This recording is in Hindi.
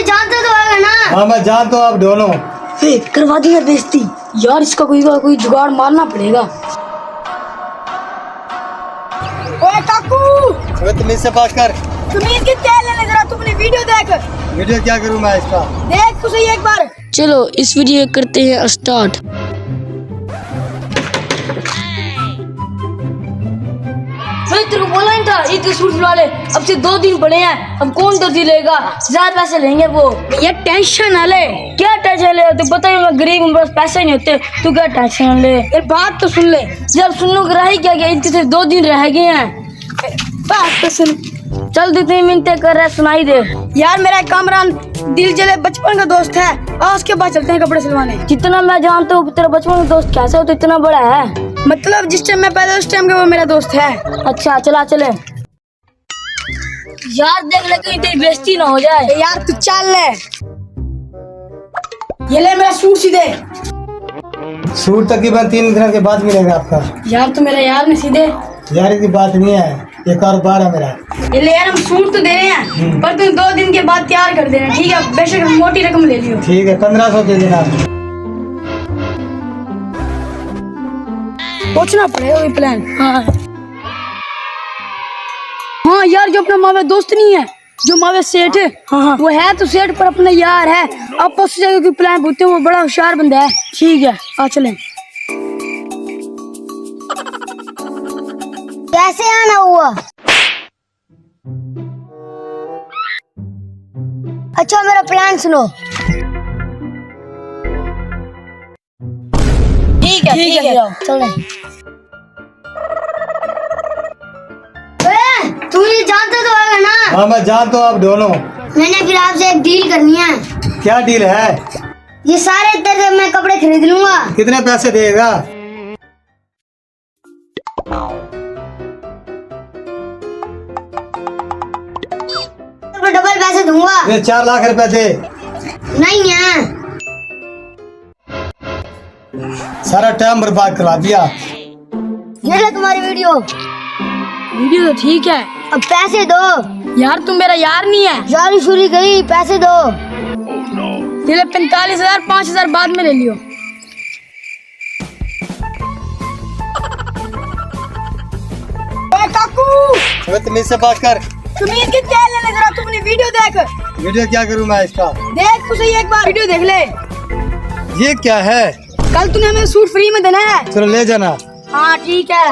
ये जानते तो है ना। हाँ मैं जानता हूँ, आप ढोलो। करवा दिया बेइज्जती यार, इसका कोई जुगाड़ मारना पड़ेगा। ओए काकू, अबे तुम इससे बात कर। तुम इसकी तेल लेने जरा, तू अपनी वीडियो देख। वीडियो क्या करूँ मैं इसका? देख तो सही एक बार। चलो इस वीडियो करते हैं स्टार्ट। तेरे को बोला नहीं था ईद के सूट सिलवा ले, अब से 2 दिन पड़े हैं, अब कौन दर्जी लेगा, ज्यादा पैसे लेंगे वो। ये टेंशन ना ले। क्या टेंशन ले, तू बता, मैं गरीब हूँ, बस पैसे नहीं होते, तू क्या टेंशन ले। ये बात तो सुन ले, जब सुन लो रह ही क्या गया, ईद के सिर्फ 2 दिन रह गए हैं। बात तो सुन, चल जितनी मिनटें कर रहा है सुनाई दे। यार मेरा कामरान दिल जले बचपन का दोस्त है, और उसके बाद चलते हैं कपड़े सिलवाने। जितना मैं जानता हूँ तेरा बचपन का दोस्त कैसे हो, तो इतना बड़ा है, मतलब जिस टाइम मैं पैदा उस टाइम का वो मेरा दोस्त है। अच्छा चला चले। यार देख ले कहीं तेरी बेइज्जती ना हो जाए। यार तू चल ले। ये ले मेरा सूट सीधे। सूट तकरीबन 3 दिन के बाद मिलेगा आपका। यार तू मेरा यार नहीं सीधे। यार की बात नहीं है, ये कारोबार है मेरा। ये ले यार, हम सूट तो दे रहे हैं, पर तुम 2 दिन के बाद तैयार कर देना, ठीक है? बेशक मोटी रकम ले लियो। ठीक है, 1500 दे देना। पूछना पड़ेगा कोई प्लान। हाँ यार, जो अपना मावे दोस्त नहीं है, जो मावे सेठ है, हाँ वो है तो सेठ पर अपना यार है। आप उस जगह की प्लान पूछते हैं, वो बड़ा होशियार बंदा है। ठीक है आ चलें। कैसे आना हुआ? अच्छा मेरा प्लान सुनो। ठीक है चलो। तू ये जानते तो है ना। हाँ मैं जानता हूँ, आप ढोलो। मैंने फिर आपसे एक डील करनी है। क्या डील है? ये सारे तेरे से मैं कपड़े खरीद लूंगा। कितने पैसे देगा? डबल पैसे दूंगा। ये 4 लाख रुपए दे। नहीं है, सारा टाइम बर्बाद करा दिया। ये ले तुम्हारी वीडियो। वीडियो तो ठीक है, अब पैसे दो। यार तुम मेरा यार नहीं है। यारी शुरी गई, पैसे दो। ये ले 45,000, 5,000 बाद में ले लियो। काकू, अबे तुम इससे बात कर। तुम इसकी तेल लेने जरा, तू अपनी वीडियो देख। वीडियो क्या करूँ मैं इसका? देख तो सही एक बार, वीडियो देख ले। ये क्या है? कल तूने हमें सूट फ्री में देना है। चलो ले जाना। हाँ ठीक है।